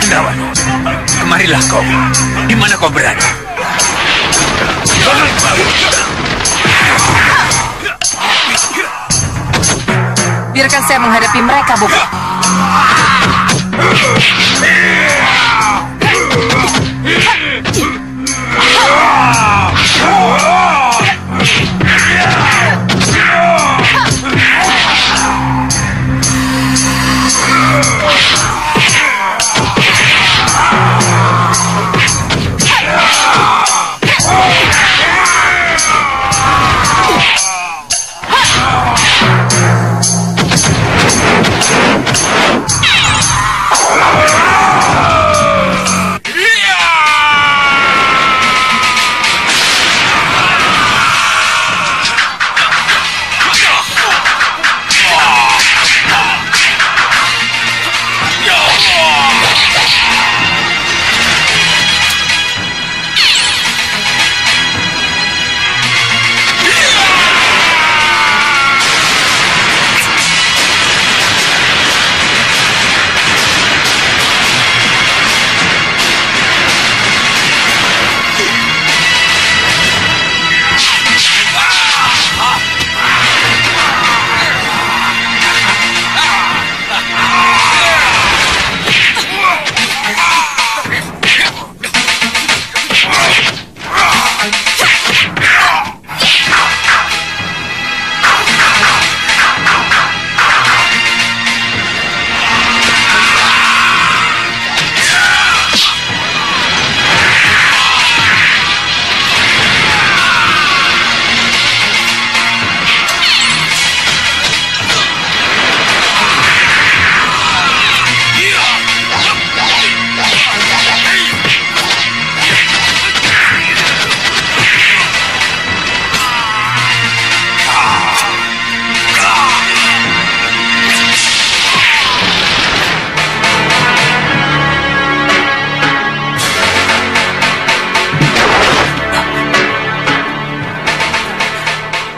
Lawan, kemarilah kau. Di mana kau berada? Biarkan saya menghadapi mereka, Bobo.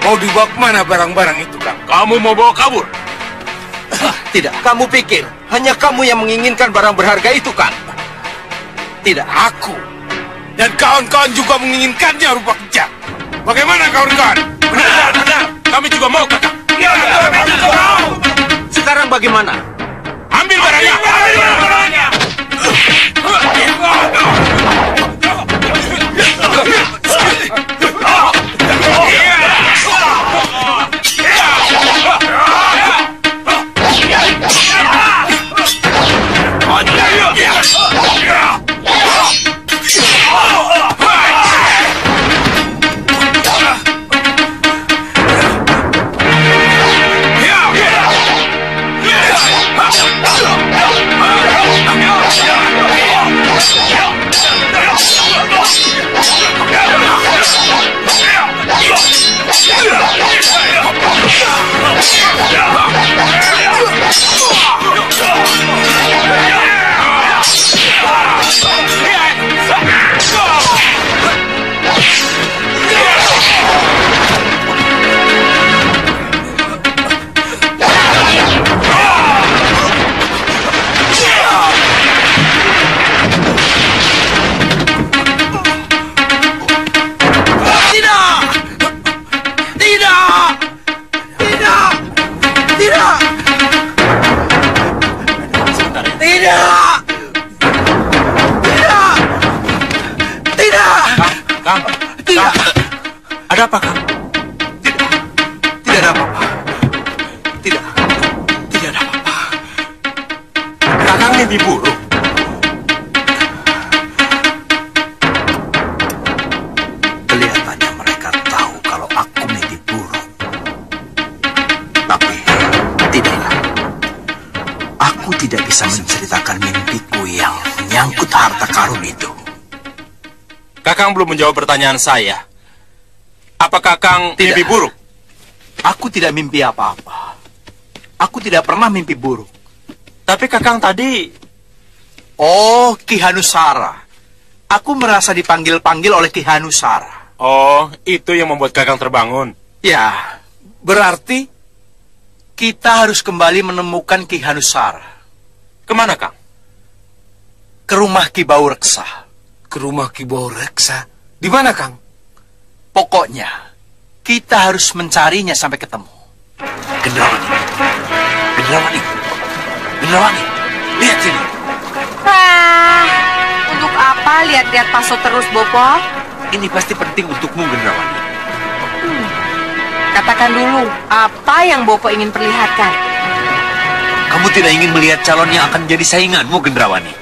Mau dibawa kemana barang-barang itu, Kang? Kamu mau bawa kabur? Tidak, kamu pikir hanya kamu yang menginginkan barang berharga itu, kan? Tidak. Aku dan kawan-kawan juga menginginkannya, rupa kejam. Bagaimana kawan-kawan? Benar, benar. Kami juga mau, Kakak. Ya, kami juga mau. Sekarang bagaimana? Ambil barangnya. Ambil barangnya. Ada apa, Kang? Tidak ada apa-apa. Tidak ada apa-apa. Kakang mimpi buruk. Kelihatannya mereka tahu kalau aku mimpi buruk. Tapi tidaklah. Aku tidak bisa menceritakan mimpiku yang menyangkut harta karun itu. Kakang belum menjawab pertanyaan saya. Apa Kakang mimpi buruk? Aku tidak mimpi apa-apa. Aku tidak pernah mimpi buruk. Tapi Kakang tadi... Oh, Ki Hanusara. Aku merasa dipanggil-panggil oleh Ki Hanusara. Oh, itu yang membuat Kakang terbangun. Ya, berarti kita harus kembali menemukan Ki Hanusara. Kemana, Kang? Ke rumah Ki Bau Reksa. Ke rumah Ki Bau Reksa? Di mana, Kang? Pokoknya, kita harus mencarinya sampai ketemu. Gendrawani. Gendrawani. Gendrawani. Lihat sini. Untuk apa lihat-lihat Paso terus, Bopo? Ini pasti penting untukmu, Gendrawani. Katakan dulu, apa yang Bopo ingin perlihatkan? Kamu tidak ingin melihat calon yang akan jadi sainganmu, Gendrawani?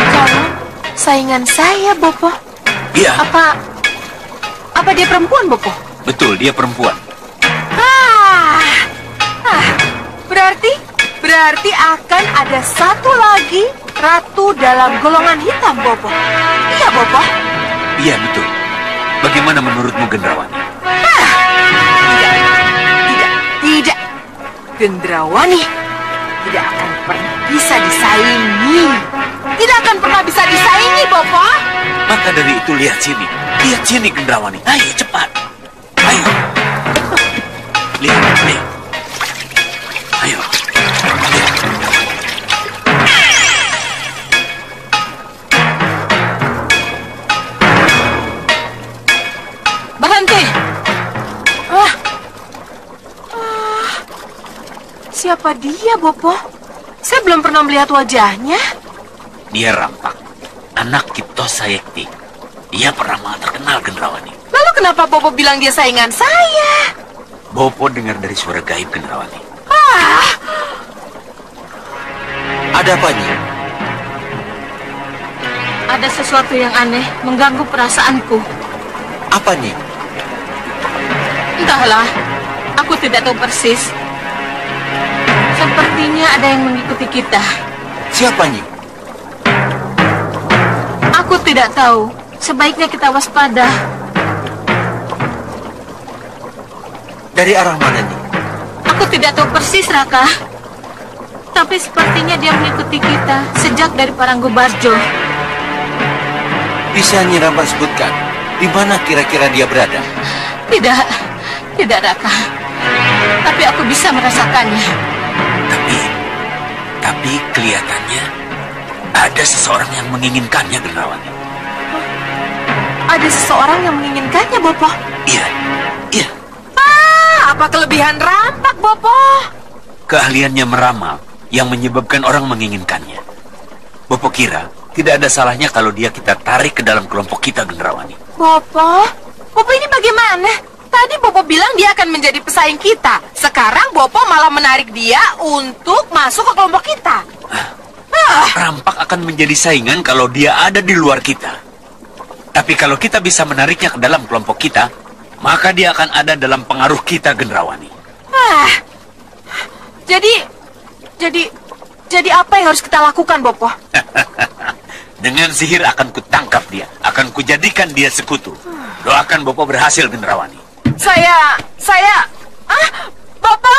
Calon saingan saya, Bopo? Iya. Apa dia perempuan, Bopo? Betul, dia perempuan. Berarti akan ada satu lagi ratu dalam golongan hitam, Bopo. Iya, Bopo? Iya, betul. Bagaimana menurutmu, Gendrawani? Tidak. Gendrawani tidak akan pernah bisa disaingi. Tidak akan pernah bisa disaingi, Bopo. Maka dari itu lihat sini. Lihat sini, Gendrawani. Ayo, cepat. Ayo. Lihat. Ayo. Berhenti. Siapa dia, Bopo? Saya belum pernah melihat wajahnya. Dia Rampak, anak Kipto Sayekti. Dia pernah terkenal, Gendrawani. Lalu kenapa Bopo bilang dia saingan saya? Bopo dengar dari suara gaib, Gendrawani. Ada apa, Nyi? Ada sesuatu yang aneh mengganggu perasaanku. Apa, Nyi? Entahlah, aku tidak tahu persis. Sepertinya ada yang mengikuti kita. Siapa, Nyi? Aku tidak tahu. Sebaiknya kita waspada. Dari arah mana, Nyi? Aku tidak tahu persis, Raka. Tapi sepertinya dia mengikuti kita sejak dari Paranggobarjo. Bisa Nyi Rampak sebutkan di mana kira-kira dia berada? Tidak, Raka. Tapi aku bisa merasakannya. Tapi kelihatannya ada seseorang yang menginginkannya, Gendrawani. Ada seseorang yang menginginkannya, Bopo? Iya. Apa kelebihan Rampak, Bopo? Keahliannya meramal yang menyebabkan orang menginginkannya. Bopo kira tidak ada salahnya kalau dia kita tarik ke dalam kelompok kita, Gendrawani. Bopo ini bagaimana? Tadi Bopo bilang dia akan menjadi pesaing kita. Sekarang Bopo malah menarik dia untuk masuk ke kelompok kita. Rampak akan menjadi saingan kalau dia ada di luar kita. Tapi kalau kita bisa menariknya ke dalam kelompok kita, maka dia akan ada dalam pengaruh kita, Gendrawani. Jadi apa yang harus kita lakukan, Bopo? Dengan sihir akan kutangkap dia, akan kujadikan dia sekutu. Doakan Bopo berhasil, Gendrawani. Bopo!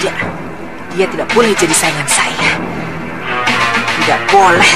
Tidak. Dia tidak boleh jadi saingan saya. Tidak boleh.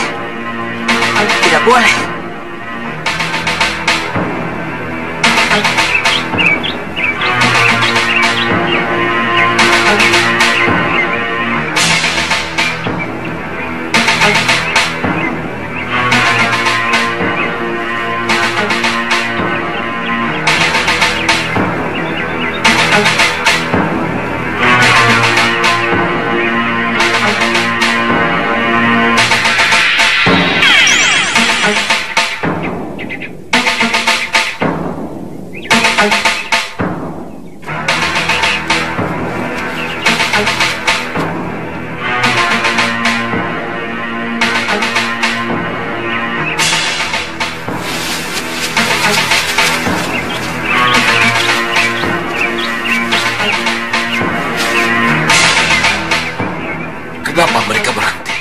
Kenapa mereka berhenti?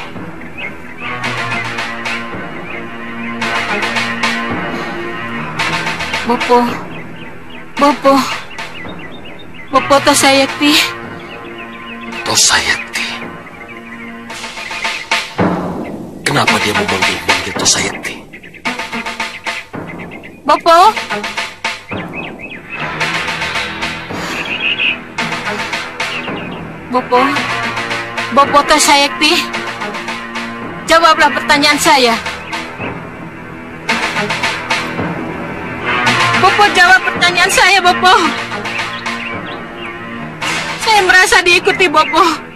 Bopo Tosayekti. Tosayekti. Kenapa dia memanggil-manggil Tosayati? Bopo? Bopo? Bopo Tosayati? Jawablah pertanyaan saya. Bopo, jawab pertanyaan saya, Bopo. Saya merasa diikuti, Bopo.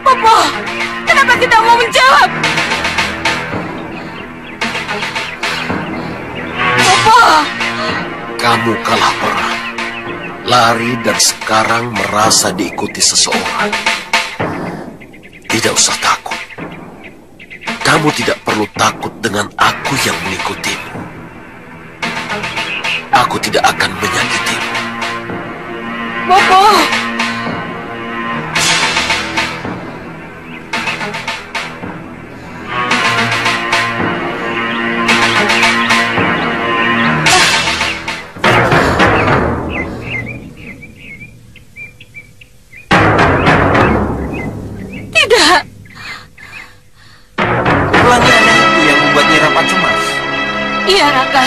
Bopo, kenapa tidak mau menjawab? Bopo! Kamu kalah perang, lari dan sekarang merasa diikuti seseorang. Tidak usah takut. Kamu tidak perlu takut dengan aku yang mengikutimu. Aku tidak akan menyakitimu. Bopo! Tidak. Pelangi aneh itu yang membuat Nyi Rampak cemas. Iya, Raka.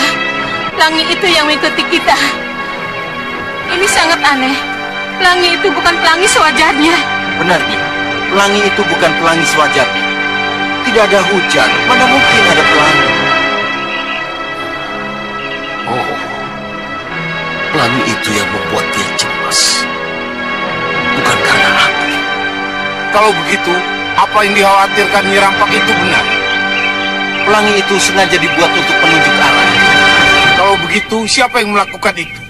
Pelangi itu yang mengikuti kita. Ini sangat aneh. Pelangi itu bukan pelangi sewajarnya. Benar, Nyi. Pelangi itu bukan pelangi sewajarnya. Tidak ada hujan, mana mungkin ada pelangi. Oh, pelangi itu yang membuat dia cemas. Bukan karena aku. Kalau begitu, apa yang dikhawatirkan Nyi Rampak itu benar. Pelangi itu sengaja dibuat untuk penunjuk arah. Kalau begitu, siapa yang melakukan itu?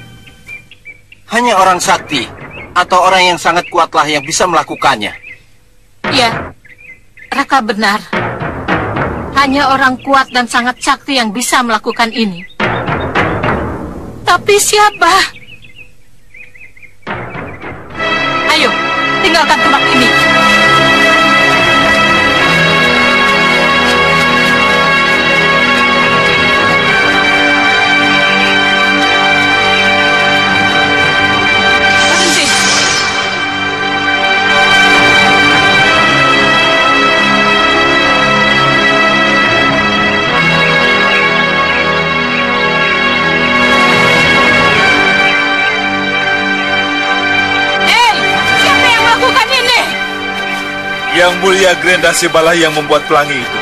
Hanya orang sakti atau orang yang sangat kuatlah yang bisa melakukannya. Iya, Raka benar. Hanya orang kuat dan sangat sakti yang bisa melakukan ini. Tapi siapa? Ayo, tinggalkan tempat ini. Berhenti. Siapa yang melakukan ini? Yang mulia Grenda Sebalah yang membuat pelangi itu.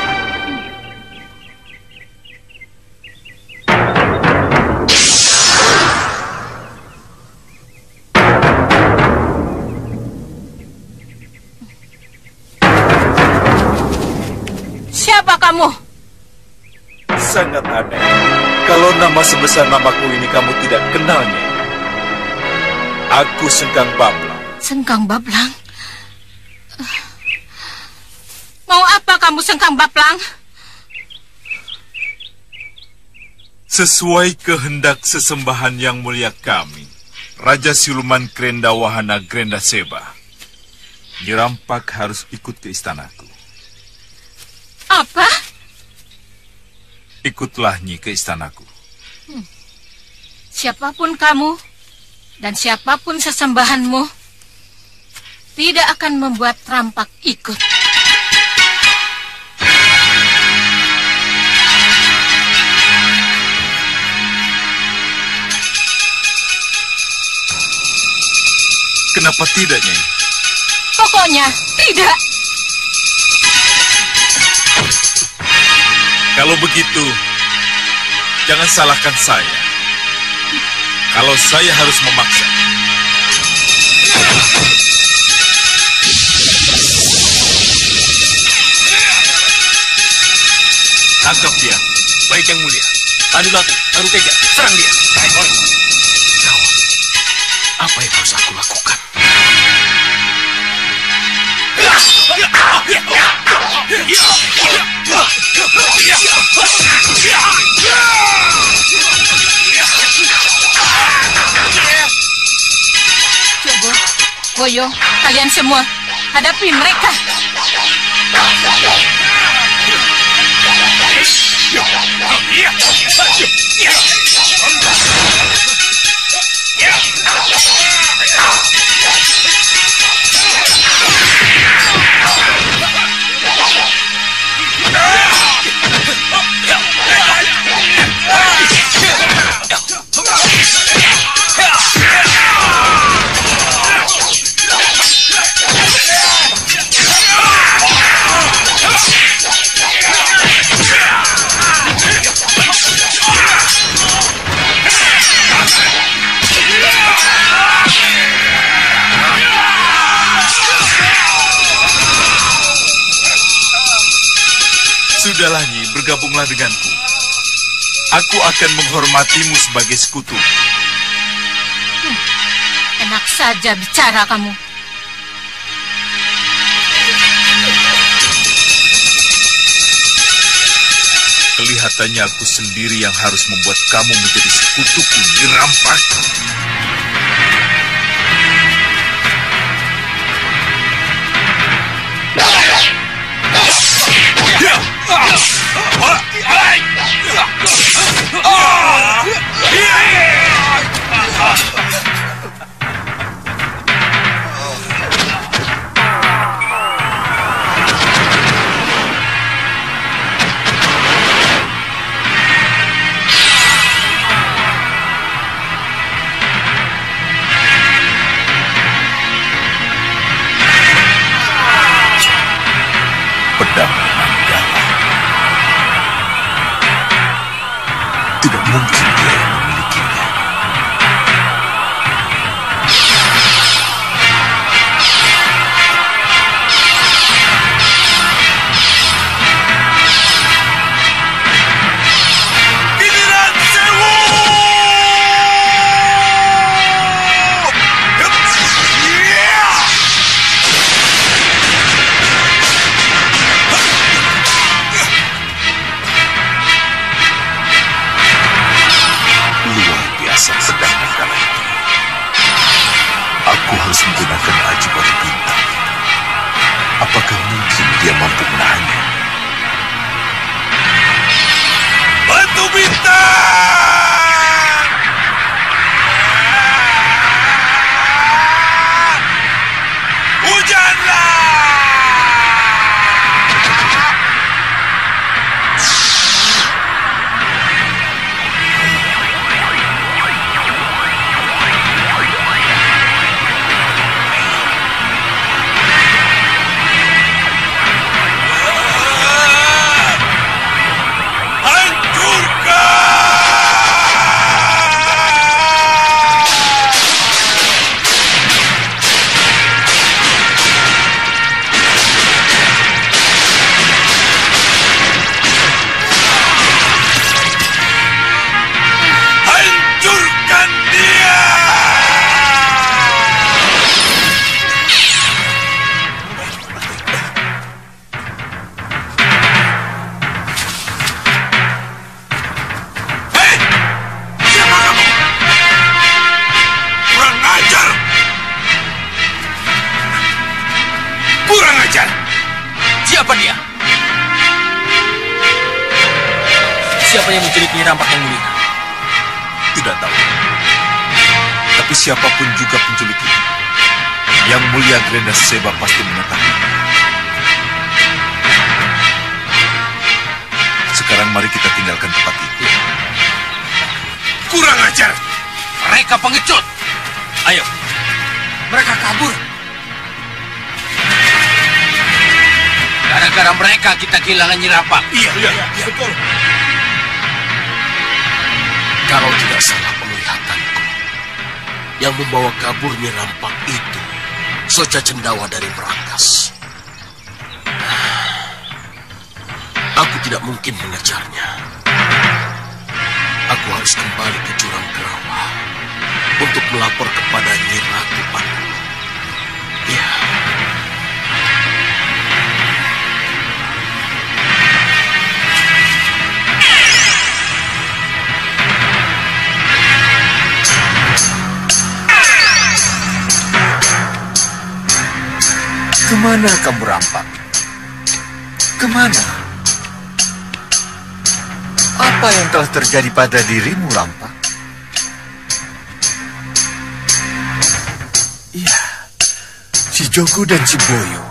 Siapa kamu? Sangat aneh. Kalau nama sebesar namaku ini kamu tidak kenalnya. Aku Sengkang Bablang. Sengkang Bablang? Mau apa kamu, Sengkang Bablang? Sesuai kehendak sesembahan yang mulia kami, Raja Siluman Grenda Wahana Grenda Seba, Nyi Rampak harus ikut ke istanaku. Apa? Ikutlah Nyi ke istanaku. Siapapun kamu dan siapapun sesembahanmu tidak akan membuat Rampak ikut. Kenapa tidak, Nyai? Pokoknya tidak. Kalau begitu, jangan salahkan saya. Kalau saya harus memaksa. Tangkap dia. Baik, Yang Mulia. Adunatu, Arutega, serang dia. Gawat. Apa yang harus aku lakukan? Coba, Boyo, kalian semua hadapi mereka. Sudahlah, Nyi, bergabunglah denganku. Aku akan menghormatimu sebagai sekutu. Enak saja bicara kamu. Kelihatannya aku sendiri yang harus membuat kamu menjadi sekutuku, Nyi Rampak. Pedang Mandala. Tidak mungkin dia yang memilikinya. Giliran Sewu! Pedang Mandala itu. Aku harus menggunakan aji batu bintang. Apakah mungkin dia mampu menahannya? Batu bintang! Hujanlah! Siapa dia? Siapa yang menculik Nyi Rampak yang mulia? Tidak tahu. Tapi siapapun juga penculik itu, Yang Mulia Grenda Seba pasti mengetahui. Sekarang mari kita tinggalkan tempat itu. Kurang ajar! Mereka pengecut! Ayo, mereka kabur. Gara-gara mereka kita kehilangan Nyi Rampak. Iya, betul. Kalau tidak salah penglihatanku, yang membawa kabur Nyi Rampak itu Soca Cendawa dari Merangkas. Aku tidak mungkin mengejarnya. Aku harus kembali ke Jurang Kerawa untuk melapor kepada Nyi Ratu Pandu. Ya. Kemana kamu Rampak? Kemana? Apa yang telah terjadi pada dirimu, Rampak? Iya, si Jogo dan si Boyo.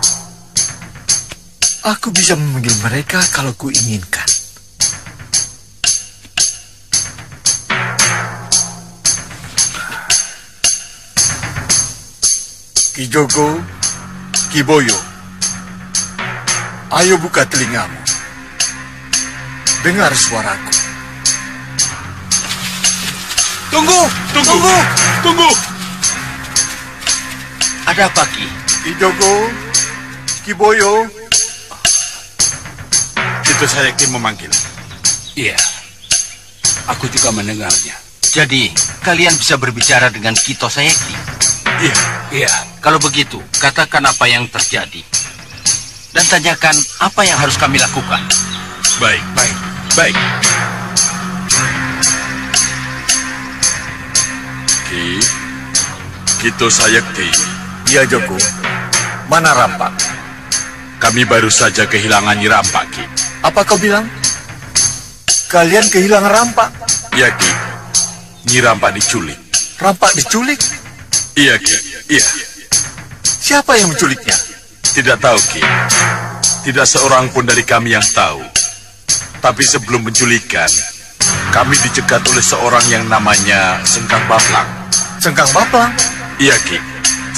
Aku bisa memanggil mereka kalau kuinginkan. Ki Jogo, Ki Boyo, ayo buka telingamu. Dengar suaraku. Tunggu! Ada apa, Ki? Ki Jogo, Ki Boyo, Kito Sayakti memanggil. Iya, aku juga mendengarnya. Jadi, kalian bisa berbicara dengan Kito Sayakti? Iya. Kalau begitu, katakan apa yang terjadi. Dan tanyakan apa yang harus kami lakukan. Baik. Kito Sayakti. Iya, Joko. Mana Rampak? Kami baru saja kehilangan Nyi Rampak, Ki. Apa kau bilang? Kalian kehilangan Rampak? Iya, Ki. Nyi Rampak diculik. Rampak diculik? Iya, Ki. Iya. Siapa yang menculiknya? Tidak tahu, Ki. Tidak seorang pun dari kami yang tahu. Tapi sebelum penculikan, kami dicegat oleh seorang yang namanya Sengkang Baplang. Sengkang Baplang? Iya, Ki.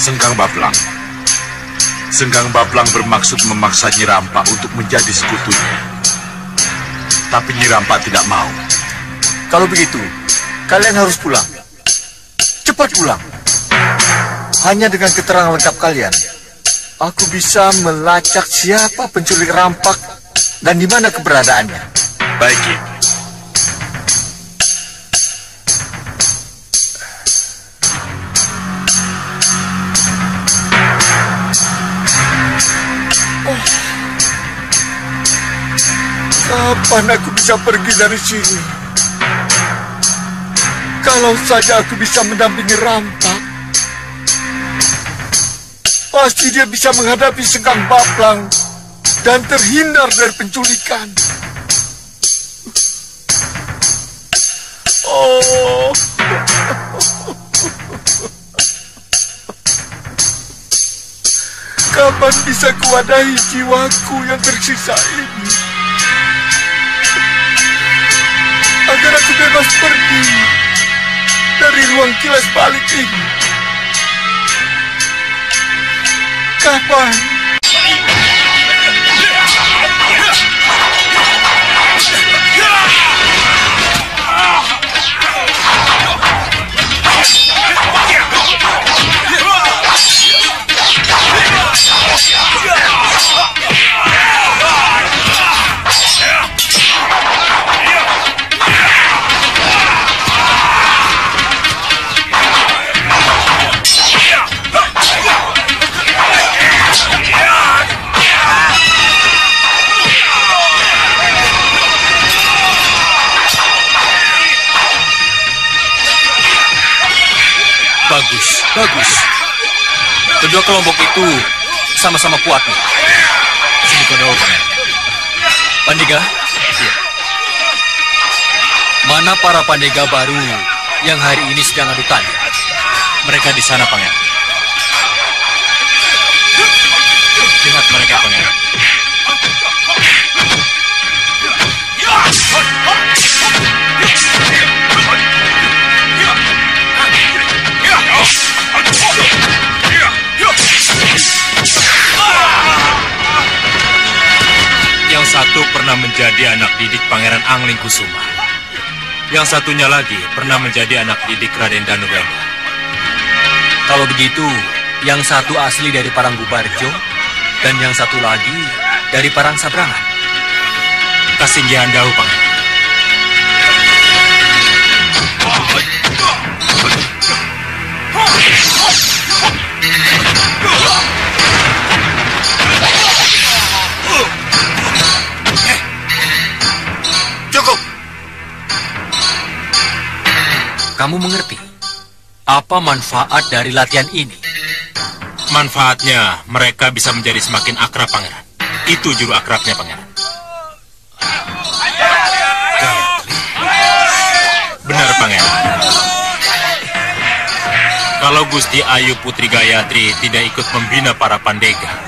Sengkang Baplang. Sengkang Baplang bermaksud memaksa Nyi Rampak untuk menjadi sekutunya. Tapi Nyi Rampak tidak mau. Kalau begitu, kalian harus pulang. Cepat pulang. Hanya dengan keterangan lengkap kalian, aku bisa melacak siapa penculik Rampak dan di mana keberadaannya. Baik, Ki. Kapan aku bisa pergi dari sini? Kalau saja aku bisa mendampingi Rampak, pasti dia bisa menghadapi Sengkang Baplang dan terhindar dari penculikan. Oh. Kapan bisa kuwadahi jiwaku yang tersisa ini? Agar aku bebas pergi dari ruang kilas balik ini. Kapan? Bagus. Kedua kelompok itu sama-sama kuat nih. Sini kau tahu, Pandega? Iya. Mana para Pandega baru yang hari ini sedang adu tanya? Mereka di sana, Pangeran. Lihat mereka, Pangeran. Yang satu pernah menjadi anak didik Pangeran Angling Kusuma. Yang satunya lagi pernah menjadi anak didik Raden Danurenda. Kalau begitu, yang satu asli dari Paranggubarjo dan yang satu lagi dari Parang Sabrangan. Kasinggihan Dahu, Pangeran. Cukup. Kamu mengerti apa manfaat dari latihan ini? Manfaatnya, mereka bisa menjadi semakin akrab, Pangeran. Itu juru akrabnya, Pangeran. Benar, Pangeran. Kalau Gusti Ayu Putri Gayatri tidak ikut membina para Pandega,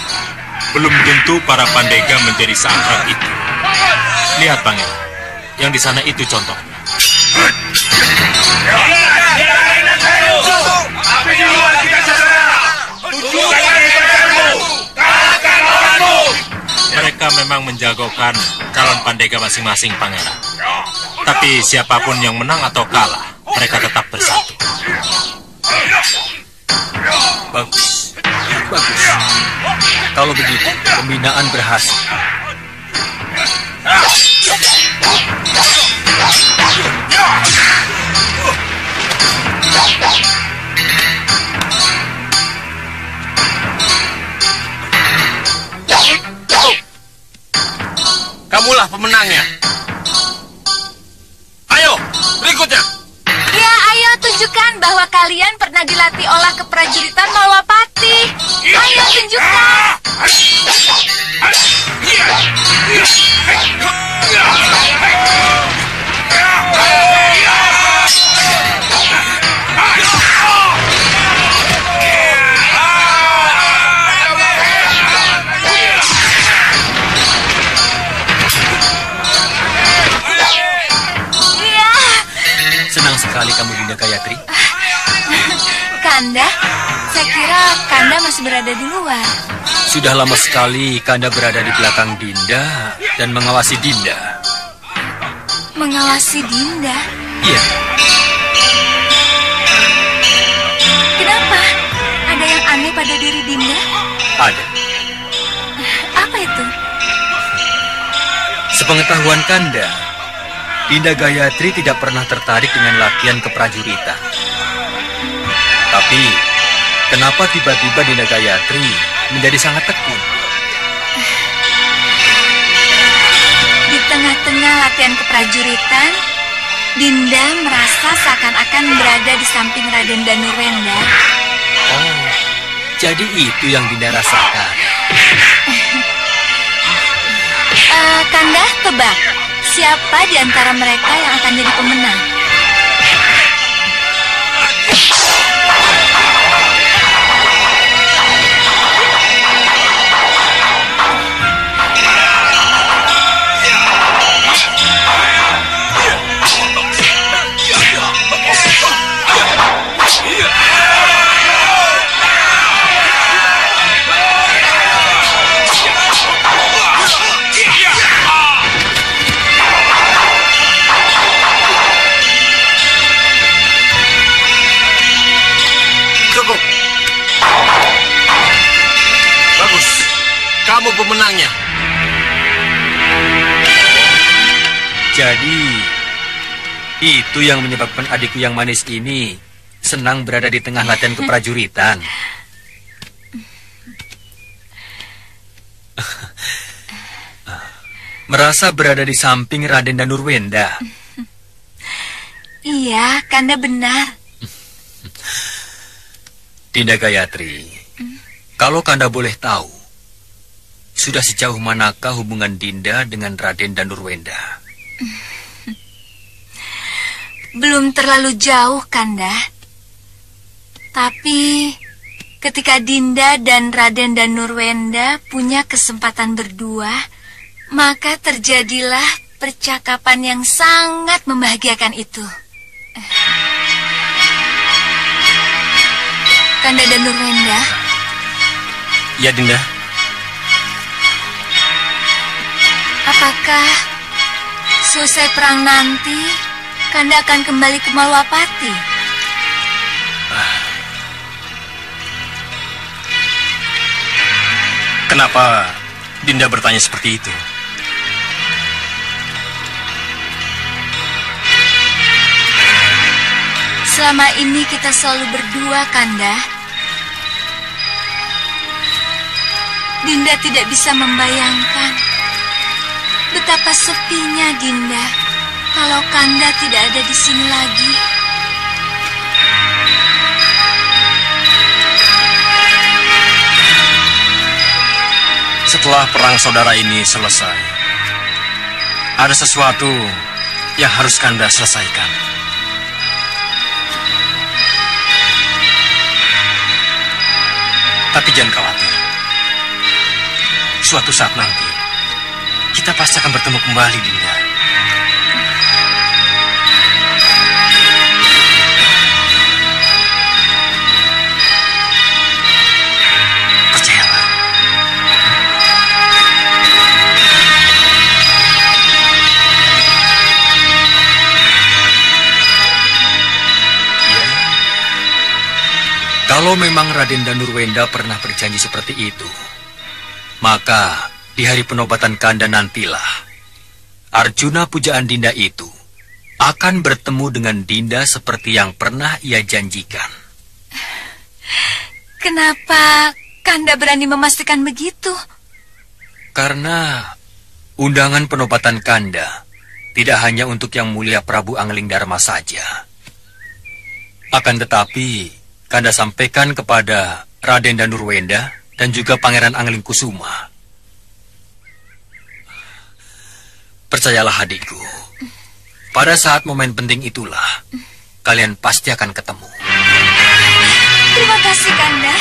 belum tentu para Pandega menjadi seakrab itu. Lihat, Pangeran. Yang di sana itu contohnya. Mereka memang menjagokan calon Pandega masing-masing, Pangeran. Tapi siapapun yang menang atau kalah, mereka tetap bersatu. Bagus. Kalau begitu, pembinaan berhasil. Kamulah pemenangnya. Ayo, berikutnya. Ya, ayo tunjukkan bahwa kalian pernah dilatih olah keprajuritan Malwapati. Ayo tunjukkan. Senang sekali kamu, Dinda Gayatri. Kanda, saya kira Kanda masih berada di luar. Sudah lama sekali Kanda berada di belakang Dinda dan mengawasi Dinda. Mengawasi Dinda? Iya. Kenapa? Ada yang aneh pada diri Dinda? Ada. Apa itu? Sepengetahuan Kanda, Dinda Gayatri tidak pernah tertarik dengan latihan keprajuritan. Tapi, kenapa tiba-tiba Dinda Gayatri menjadi sangat tekun? Di tengah-tengah latihan keprajuritan, Dinda merasa seakan-akan berada di samping Raden Danurwenda. Oh, jadi itu yang Dinda rasakan. Kanda, tebak. Siapa di antara mereka yang akan jadi pemenang? Kamu pemenangnya. Jadi, itu yang menyebabkan adikku yang manis ini senang berada di tengah latihan keprajuritan. Merasa berada di samping Raden Danurwenda. Iya, Kanda benar. Dinda Gayatri, kalau Kanda boleh tahu, sudah sejauh manakah hubungan Dinda dengan Raden Danurwenda? Belum terlalu jauh, Kanda. Tapi ketika Dinda dan Raden Danurwenda punya kesempatan berdua, maka terjadilah percakapan yang sangat membahagiakan itu. Kanda Danurwenda? Ya, Dinda. Apakah selesai perang nanti, Kanda akan kembali ke Malwapati? Kenapa Dinda bertanya seperti itu? Selama ini kita selalu berdua, Kanda. Dinda tidak bisa membayangkan betapa sepinya Dinda kalau Kanda tidak ada di sini lagi. Setelah perang saudara ini selesai, ada sesuatu yang harus Kanda selesaikan. Tapi jangan khawatir. Suatu saat nanti, kita pasti akan bertemu kembali, Dinda. Percayalah. Kalau memang Raden Danurwenda pernah berjanji seperti itu, maka di hari penobatan Kanda nantilah Arjuna pujaan Dinda itu akan bertemu dengan Dinda seperti yang pernah ia janjikan. Kenapa Kanda berani memastikan begitu? Karena undangan penobatan Kanda tidak hanya untuk Yang Mulia Prabu Angling Dharma saja. Akan tetapi, Kanda sampaikan kepada Raden Danurwenda dan juga Pangeran Angling Kusuma. Percayalah adikku, pada saat momen penting itulah, kalian pasti akan ketemu. Terima kasih, Kanda.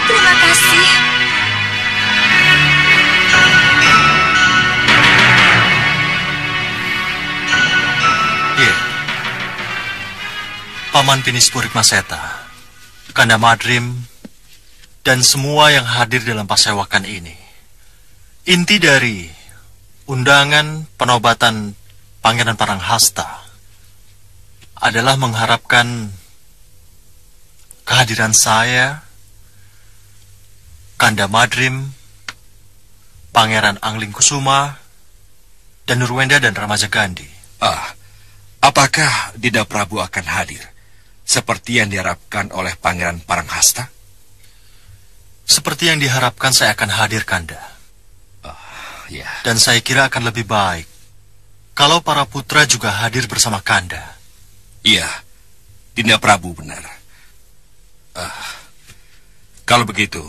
Terima kasih. Iya. Paman Pinispurik Maseta, Kanda Madrim, dan semua yang hadir dalam pasewakan ini. Inti dari undangan penobatan Pangeran Paranghasta adalah mengharapkan kehadiran saya, Kanda Madrim, Pangeran Angling Kusuma, dan Nurwenda dan Ramaja Gandhi. Apakah Dinda Prabu akan hadir seperti yang diharapkan oleh Pangeran Paranghasta? Seperti yang diharapkan saya akan hadir, Kanda. Ya. Dan saya kira akan lebih baik kalau para putra juga hadir bersama Kanda. Iya, Dinda Prabu benar. Kalau begitu,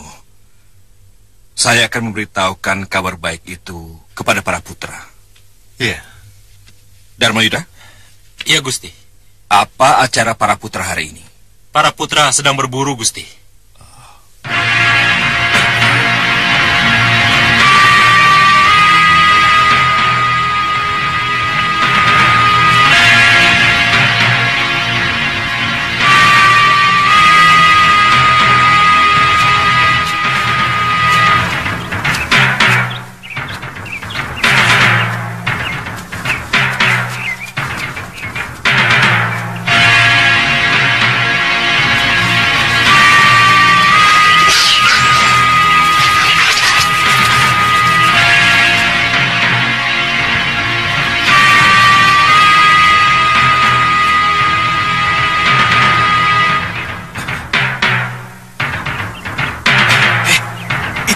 saya akan memberitahukan kabar baik itu kepada para putra. Iya. Dharma Yuda? Iya, Gusti. Apa acara para putra hari ini? Para putra sedang berburu, Gusti.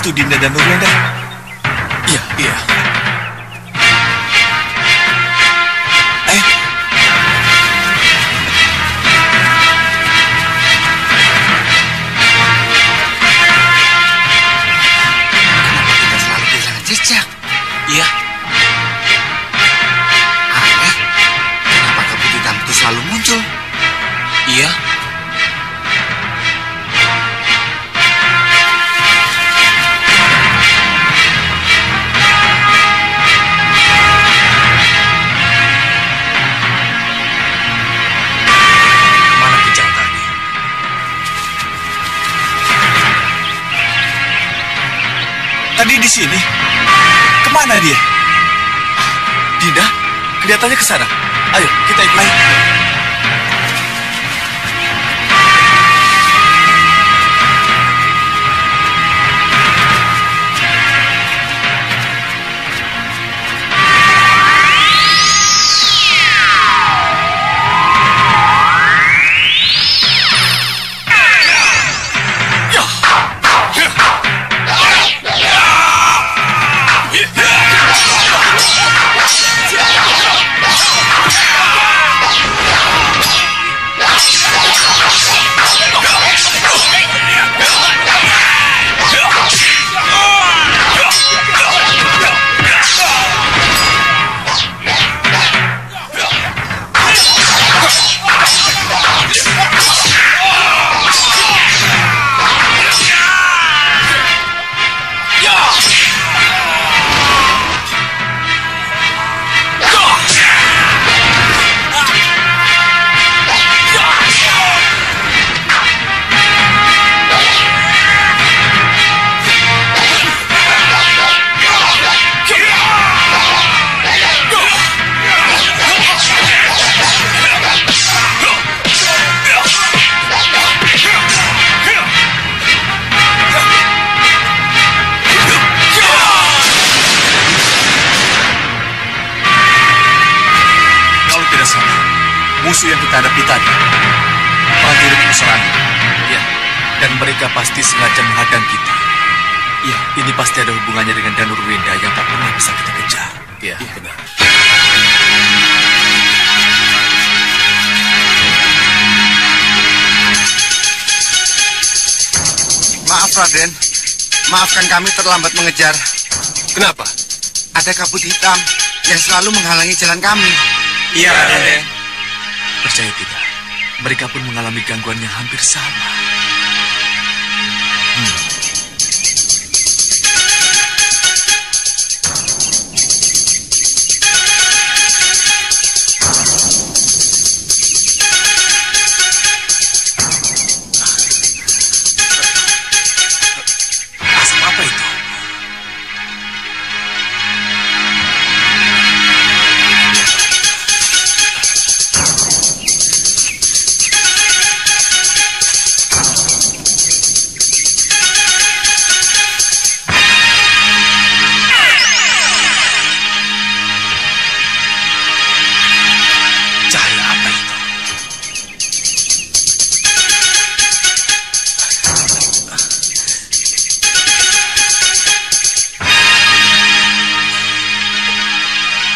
Itu Dinda dan Nurwenda. Iya. Kenapa kita selalu kehilangan jejak? Iya. Aneh, kenapa kabut hitam itu selalu muncul? Iya. Tadi di sini. Kemana dia? Dinda, kelihatannya ke sana. Ayo, kita ikut. musuh yang kita hadapi tadi. Prajurit pusar angin. Ya, dan mereka pasti sengaja menghadang kita. Ya, ini pasti ada hubungannya dengan Danur Wenda yang tak pernah bisa kita kejar. Ya, benar. Maaf, Raden. Maafkan kami terlambat mengejar. Kenapa? Ada kabut hitam yang selalu menghalangi jalan kami. Iya, Raden. Percaya tidak, mereka pun mengalami gangguan yang hampir sama. Asap apa itu? Cahaya apa itu?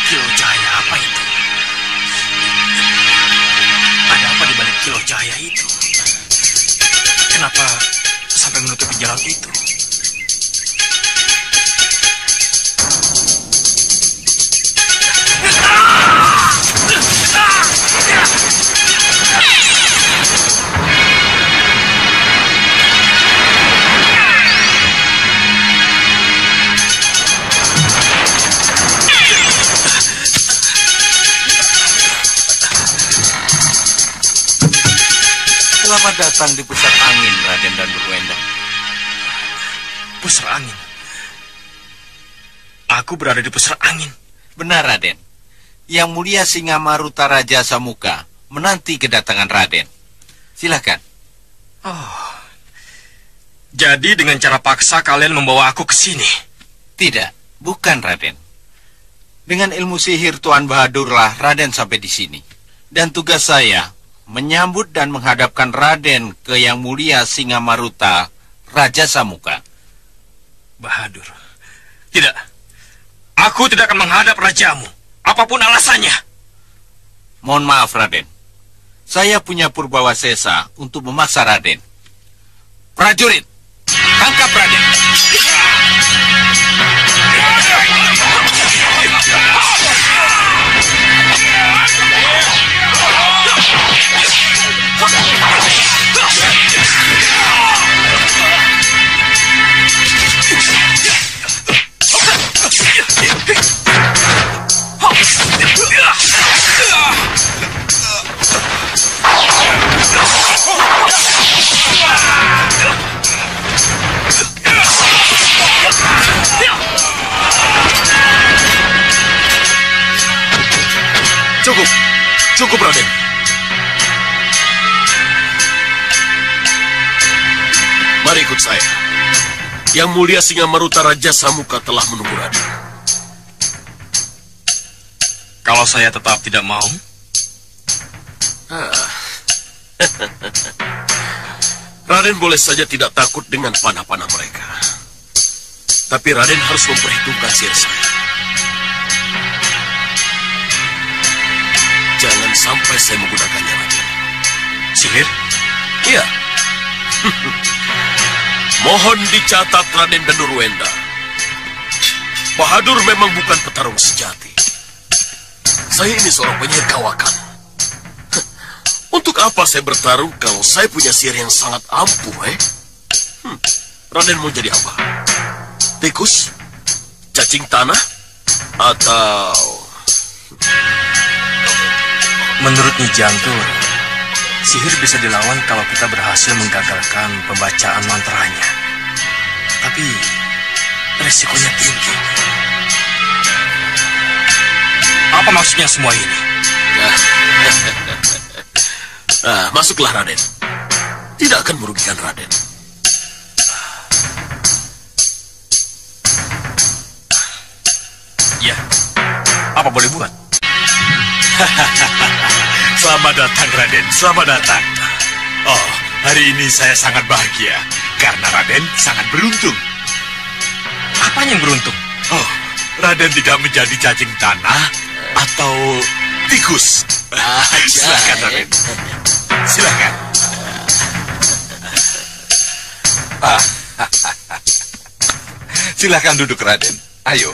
Kilau cahaya apa itu? Ada apa di balik kilau cahaya itu? Kenapa sampai menutupi jalan itu? Selamat datang di pusat angin, Raden Danur Wenda. Pusar angin. Aku berada di pusar angin. Benar, Raden. Yang Mulia Singamaruta Raja Samuka menanti kedatangan Raden. Silakan. Oh. Jadi dengan cara paksa kalian membawa aku ke sini? Tidak, bukan, Raden. Dengan ilmu sihir Tuan Bahadurlah Raden sampai di sini. Dan tugas saya menyambut dan menghadapkan Raden ke Yang Mulia Singamaruta Raja Samuka. Bahadur. Tidak. Aku tidak akan menghadap rajamu, apapun alasannya. Mohon maaf, Raden. Saya punya Purbawasesa untuk memaksa Raden. Prajurit, tangkap Raden. Cukup, Raden. Mari ikut saya. Yang Mulia Singamaruta Raja Samuka telah menunggu Raden. Kalau saya tetap tidak mau? Raden boleh saja tidak takut dengan panah-panah mereka. Tapi Raden harus memperhitungkan sihir saya. Jangan sampai saya menggunakannya, Raden. Sihir? Iya. Mohon dicatat, Raden Danur Wenda. Bahadur memang bukan petarung sejati. Saya ini seorang penyihir kawakan. Untuk apa saya bertarung kalau saya punya sihir yang sangat ampuh, Raden mau jadi apa? Tikus? Cacing tanah? Atau... Menurut Nyi Jantur, sihir bisa dilawan kalau kita berhasil menggagalkan pembacaan mantranya. Tapi resikonya tinggi. Apa maksudnya semua ini? Masuklah, Raden. Tidak akan merugikan Raden. Ya, apa boleh buat? Selamat datang, Raden. Selamat datang. Oh, hari ini saya sangat bahagia karena Raden sangat beruntung. Apanya yang beruntung? Oh, Raden tidak menjadi cacing tanah atau tikus. Silakan, Raden. Silakan. Silakan duduk, Raden. Ayo.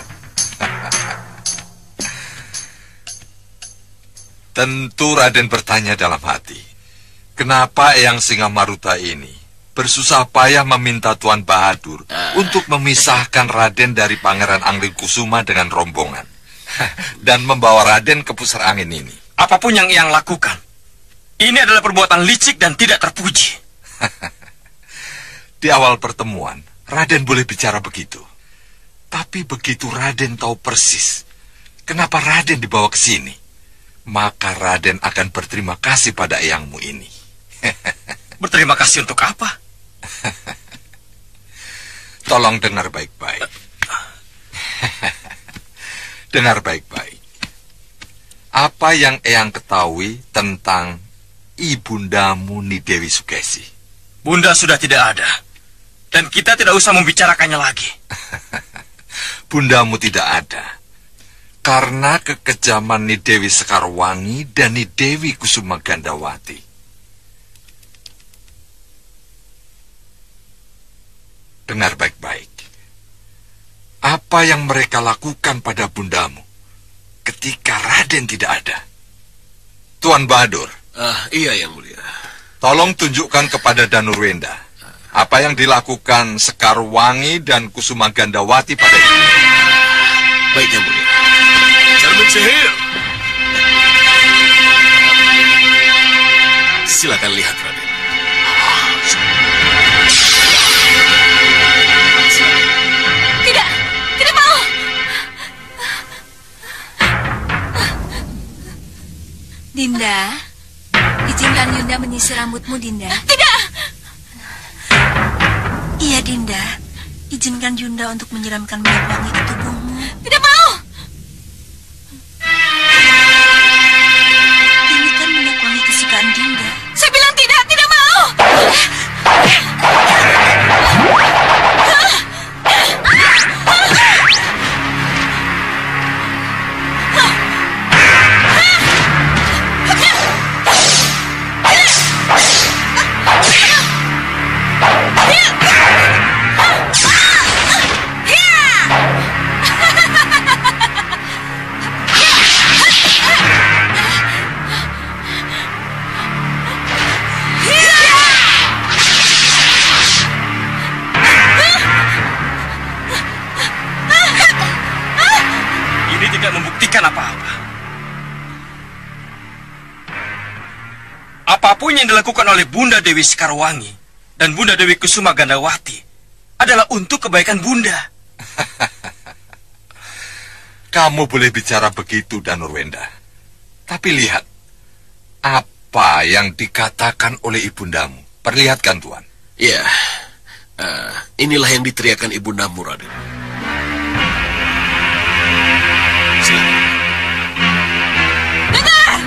Tentu Raden bertanya dalam hati, kenapa Eyang Singamaruta ini bersusah payah meminta Tuan Bahadur untuk memisahkan Raden dari Pangeran Anglingkusuma dengan rombongan dan membawa Raden ke pusar angin ini. Apapun yang Eyang lakukan, ini adalah perbuatan licik dan tidak terpuji. Di awal pertemuan, Raden boleh bicara begitu. Tapi begitu Raden tahu persis kenapa Raden dibawa ke sini, maka Raden akan berterima kasih pada eyangmu ini. Berterima kasih untuk apa? Tolong dengar baik-baik. Dengar baik-baik. Apa yang eyang ketahui tentang ibundamu Nidewi Sukesi? Bunda sudah tidak ada, dan kita tidak usah membicarakannya lagi. Bundamu tidak ada karena kekejaman Nidewi Sekarwangi dan Nidewi Kusuma Gandawati. Dengar baik-baik. Apa yang mereka lakukan pada bundamu ketika Raden tidak ada? Tuan Bahadur. Iya, Yang Mulia. Tolong tunjukkan kepada Danurwenda apa yang dilakukan Sekarwangi dan Kusuma Gandawati pada itu. Baik, Yang Mulia. Cermin sihir. Silakan lihat, Raden. Tidak, tidak mau. Dinda, izinkan Yunda menyisir rambutmu, Dinda. Tidak. Iya, Dinda. Izinkan Yunda untuk menyiramkan minyak wangi ke tubuhmu. Tidak mau. Ini kan minyak wangi kesukaan Dinda. Saya bilang tidak, tidak mau. Apapun yang dilakukan oleh Bunda Dewi Sekarwangi dan Bunda Dewi Kusuma Gandawati adalah untuk kebaikan Bunda. Kamu boleh bicara begitu, Danurwenda. Tapi lihat, apa yang dikatakan oleh ibundamu. Perlihatkan, Tuan. Iya, inilah yang diteriakan ibundamu, Raden. Silakan. Dengar!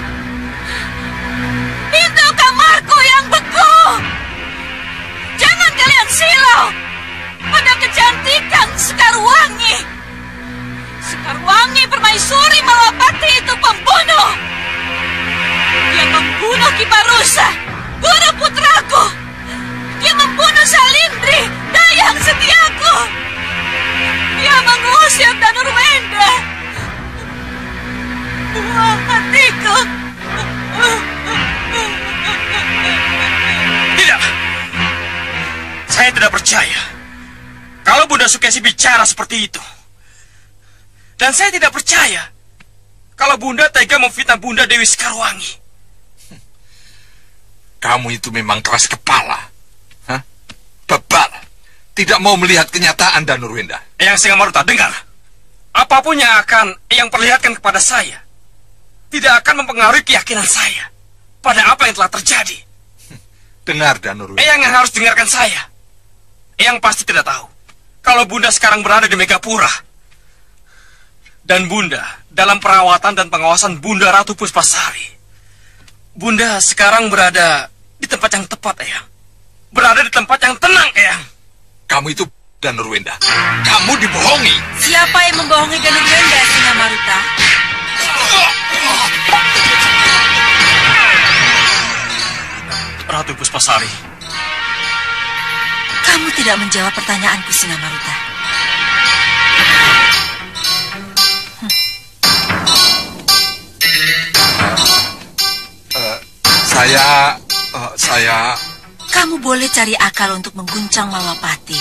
Itu kamarku yang beku! Jangan kalian silau pada kecantikan Sekarwangi! Sekarwangi Permaisuri Malapati itu pembunuh! Dia membunuh Kiparusa, guru putraku! Dia membunuh Salindri, dayang setiaku! Dia mengusir Danurwenda! Buah hatiku! Tidak! Saya tidak percaya kalau Bunda Sukesi bicara seperti itu. Dan saya tidak percaya kalau Bunda tega memfitnah Bunda Dewi Sekarwangi. Kamu itu memang keras kepala. Hah? Bebal. Tidak mau melihat kenyataan, Danurwenda. Eyang Singamaruta, dengar. Apapun yang akan Eyang perlihatkan kepada saya tidak akan mempengaruhi keyakinan saya pada apa yang telah terjadi. Dengar, Danurwenda. Eyang yang harus dengarkan saya. Eyang pasti tidak tahu kalau Bunda sekarang berada di Megapura. Dan Bunda dalam perawatan dan pengawasan Bunda Ratu Puspasari. Bunda sekarang berada di tempat yang tepat, Eyang. Berada di tempat yang tenang, Eyang. Kamu itu Danurwenda. Kamu dibohongi. Siapa yang membohongi Danurwenda, Singamaruta? Ratu Puspasari. Kamu tidak menjawab pertanyaanku, Singamaruta. Saya... Kamu boleh cari akal untuk mengguncang Malwapati,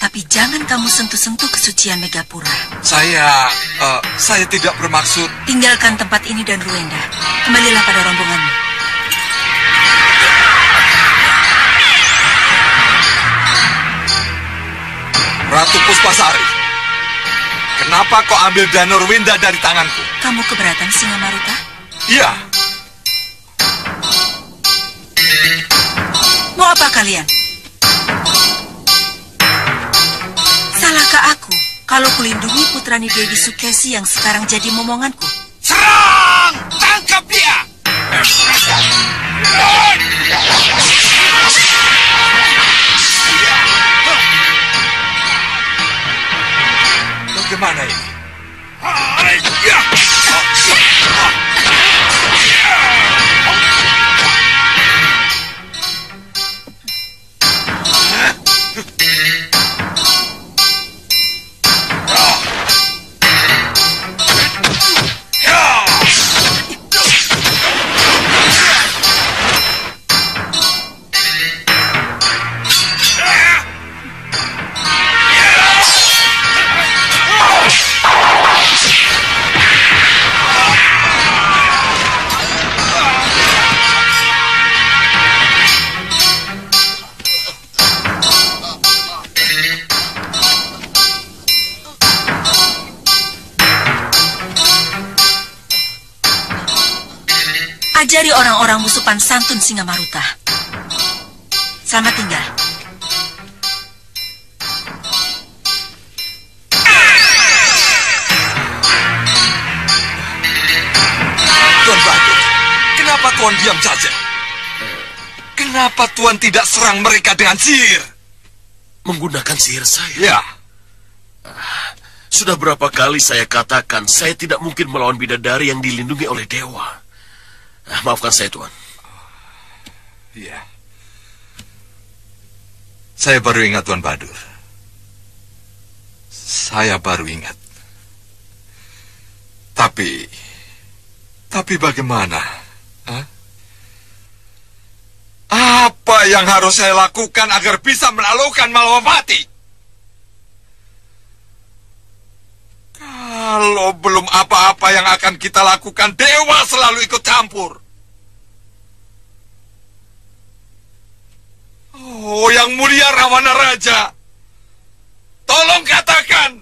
tapi jangan kamu sentuh-sentuh kesucian Megapura. Saya tidak bermaksud... Tinggalkan tempat ini dan Ruenda. Kembalilah pada rombonganmu. Ratu Puspasari, kenapa kau ambil Danurwenda dari tanganku? Kamu keberatan, Singamaruta? Iya. Mau apa kalian? Salahkah aku kalau kulindungi putrani Dewi Sukesi yang sekarang jadi momonganku? Serang! Tangkap dia! Bagaimana ini? Ajari orang-orang musupan santun, Singamaruta. Selamat tinggal. Tuan Bagus, kenapa Tuan diam saja? Kenapa Tuan tidak serang mereka dengan sihir? Menggunakan sihir saya? Ya. Sudah berapa kali saya katakan saya tidak mungkin melawan bidadari yang dilindungi oleh dewa. Maafkan saya, Tuan. Iya. Saya baru ingat, Tuan Badur. Saya baru ingat. Tapi bagaimana? Hah? Apa yang harus saya lakukan agar bisa menaklukkan Malwapati? Kalau belum apa-apa yang akan kita lakukan, dewa selalu ikut campur. Oh, yang mulia Rawana Raja, tolong katakan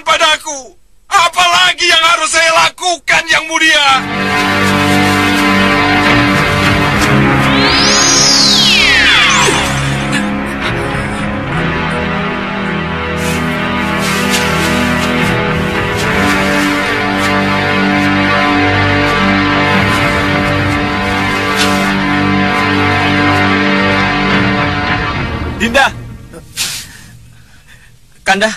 padaku, apa lagi yang harus saya lakukan, yang mulia? Dinda! Kanda!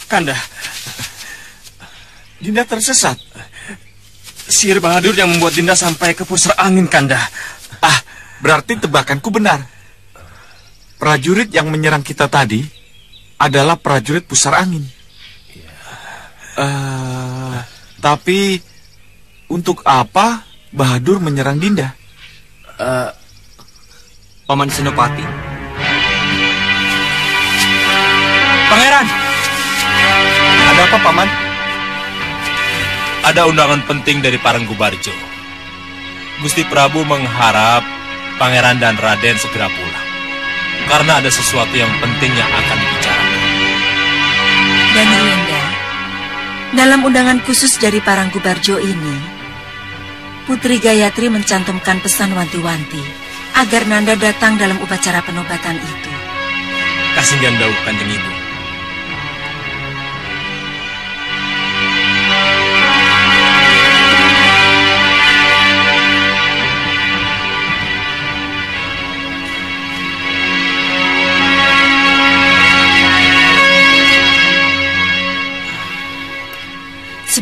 Kanda! Dinda tersesat. Sihir Bahadur yang membuat Dinda sampai ke pusar angin, Kanda. Berarti tebakanku benar. Prajurit yang menyerang kita tadi adalah prajurit pusar angin. Tapi untuk apa Bahadur menyerang Dinda? Paman Senopati. Pangeran! Ada apa, Paman? Ada undangan penting dari Paranggubarjo. Gusti Prabu mengharap Pangeran dan Raden segera pulang. Karena ada sesuatu yang penting yang akan dibicarakan. Dan Ruenda, dalam undangan khusus dari Paranggubarjo ini, Putri Gayatri mencantumkan pesan wanti-wanti agar Nanda datang dalam upacara penobatan itu. Kasinggan Daud, Kanjeng Ibu.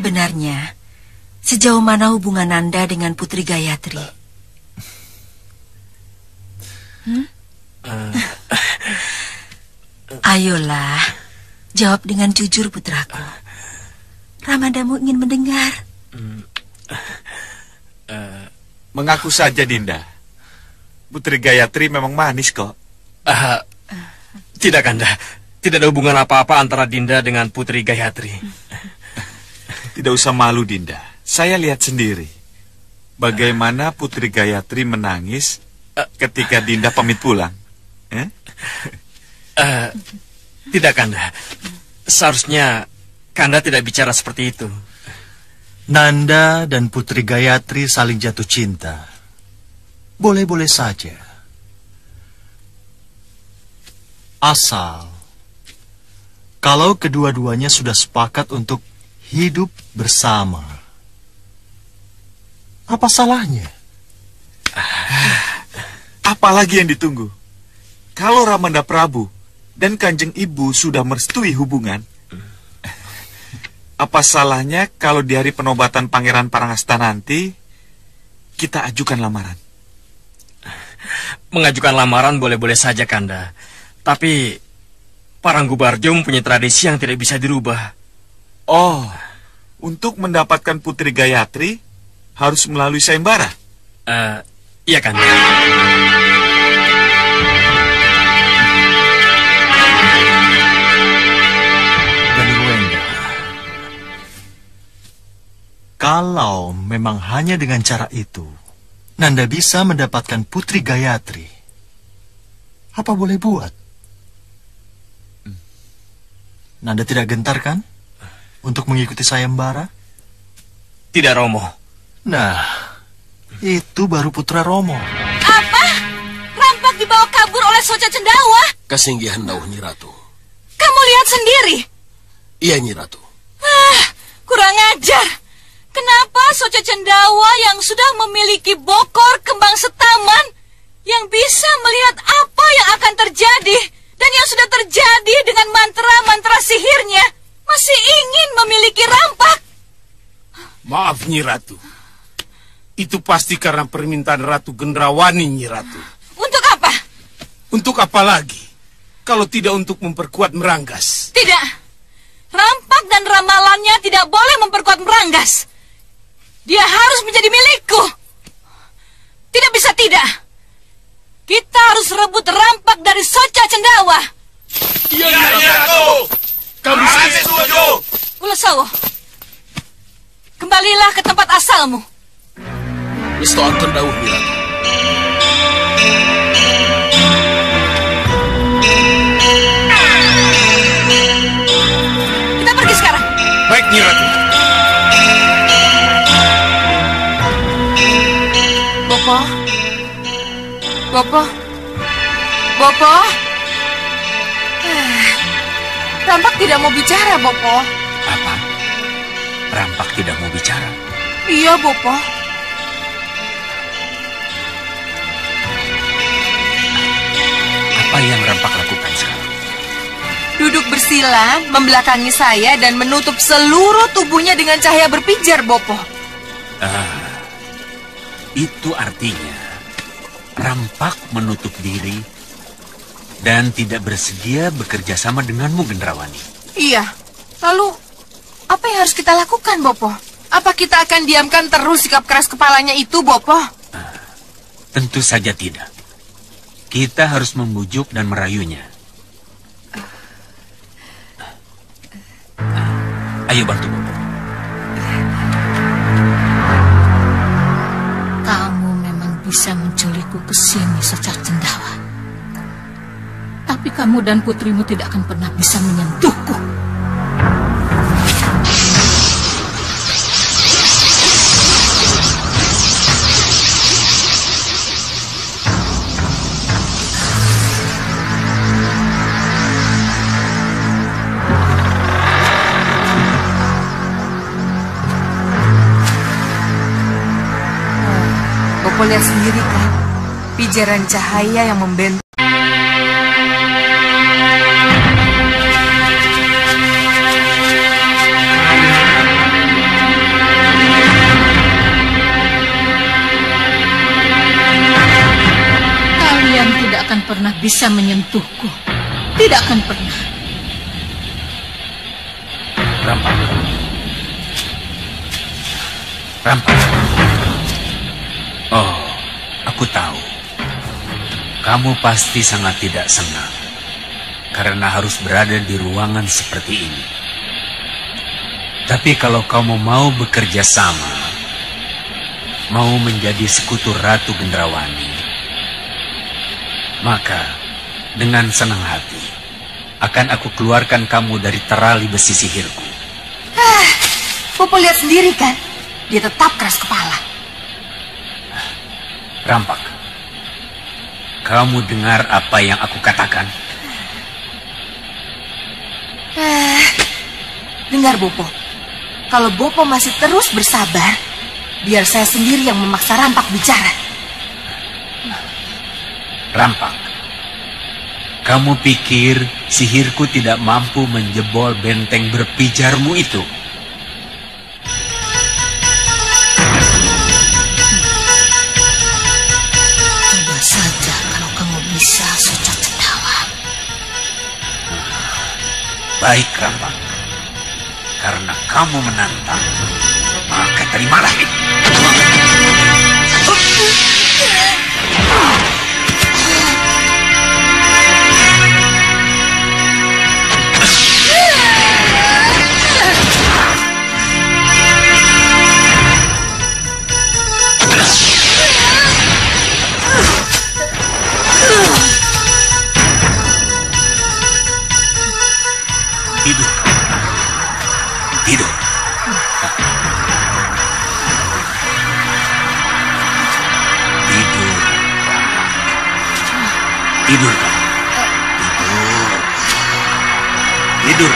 Sebenarnya, sejauh mana hubungan Nanda dengan Putri Gayatri? Ayolah, jawab dengan jujur, putraku. Ramadamu ingin mendengar. Mengaku saja, Dinda. Putri Gayatri memang manis kok. Tidak, Kanda. Tidak ada hubungan apa-apa antara Dinda dengan Putri Gayatri. Tidak usah malu, Dinda. Saya lihat sendiri bagaimana Putri Gayatri menangis ketika Dinda pamit pulang. Tidak, Kanda. Seharusnya Kanda tidak bicara seperti itu. Nanda dan Putri Gayatri saling jatuh cinta. Boleh-boleh saja. Asal kalau kedua-duanya sudah sepakat untuk hidup bersama. Apa salahnya? Apalagi yang ditunggu? Kalau Ramanda Prabu dan Kanjeng Ibu sudah merestui hubungan, apa salahnya kalau di hari penobatan Pangeran Parangasta nanti kita ajukan lamaran? Mengajukan lamaran boleh-boleh saja, Kanda. Tapi Paranggubarjo mempunyai tradisi yang tidak bisa dirubah. Oh, untuk mendapatkan Putri Gayatri harus melalui sayembara? Iya, Kanda. Kalau memang hanya dengan cara itu, Nanda bisa mendapatkan Putri Gayatri. Apa boleh buat? Nanda tidak gentar kan? Untuk mengikuti sayembara? Tidak, Romo. Nah, itu baru putra Romo. Apa? Rampak dibawa kabur oleh Soca Cendawa? Kesinggihan Dawuh Nyi Ratu. Kamu lihat sendiri? Iya, Nyi Ratu. Kurang ajar. Kenapa Soca Cendawa yang sudah memiliki bokor kembang setaman, yang bisa melihat apa yang akan terjadi, dan yang sudah terjadi dengan mantra-mantra sihirnya, masih ingin memiliki Rampak? Maaf, Nyi Ratu. Itu pasti karena permintaan Ratu Gendrawani, Nyi Ratu. Untuk apa? Untuk apa lagi? Kalau tidak untuk memperkuat Meranggas. Tidak. Rampak dan ramalannya tidak boleh memperkuat Meranggas. Dia harus menjadi milikku. Tidak bisa tidak. Kita harus rebut Rampak dari Soca Cendawa. Iya, Ratu. Kami setuju. Ulasawo, kembalilah ke tempat asalmu. Wisto Anton Dawuh Nyi Ratu. Kita pergi sekarang. Baik, Nyi Ratu. Bopo? Bopo? Bopo? Rampak tidak mau bicara, Bopo. Apa? Rampak tidak mau bicara? Iya, Bopo. Apa yang Rampak lakukan sekarang? Duduk bersila, membelakangi saya dan menutup seluruh tubuhnya dengan cahaya berpijar, Bopo. Itu artinya Rampak menutup diri dan tidak bersedia bekerja sama denganmu, Gendrawani. Iya. Lalu, apa yang harus kita lakukan, Bopo? Apa kita akan diamkan terus sikap keras kepalanya itu, Bopo? Tentu saja tidak. Kita harus membujuk dan merayunya. Ayo bantu Bopo. Kamu memang bisa menculikku ke sini, Soca Cendawa. Tapi kamu dan putrimu tidak akan pernah bisa menyentuhku. Bopo lihat sendiri kan, pijaran cahaya yang membentuk. Kalian tidak akan pernah bisa menyentuhku. Tidak akan pernah. Rampak. Rampak. Oh, aku tahu. Kamu pasti sangat tidak senang karena harus berada di ruangan seperti ini. Tapi kalau kamu mau bekerja sama, mau menjadi sekutu Ratu Gendrawani, maka dengan senang hati akan aku keluarkan kamu dari terali besi sihirku. Bopo lihat sendiri kan, dia tetap keras kepala. Rampak, kamu dengar apa yang aku katakan? Dengar Bopo, kalau Bopo masih terus bersabar, biar saya sendiri yang memaksa Rampak bicara. Rampak, kamu pikir sihirku tidak mampu menjebol benteng berpijarmu itu? Coba saja kalau kamu bisa, Soca Cendawa. Baik, Rampak. Karena kamu menantang, maka terimalah ini. Tidur. Tidur. Tidur. Tidur. Tidur. Tidur.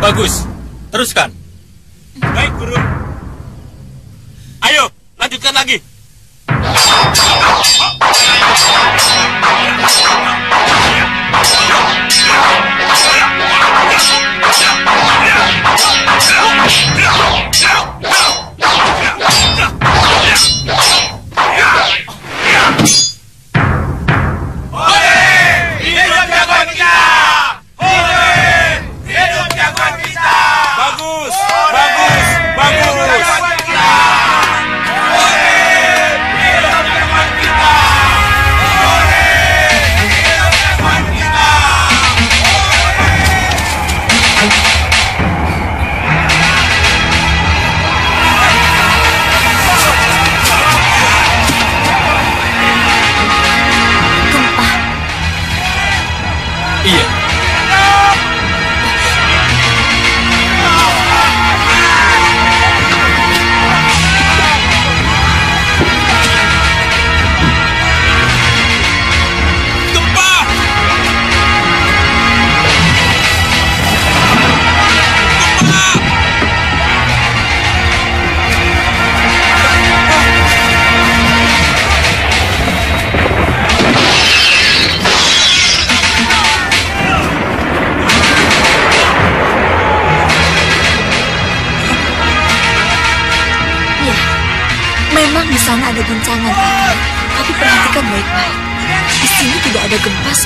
Bagus, teruskan. Baik, Guru. Ayo, lanjutkan lagi.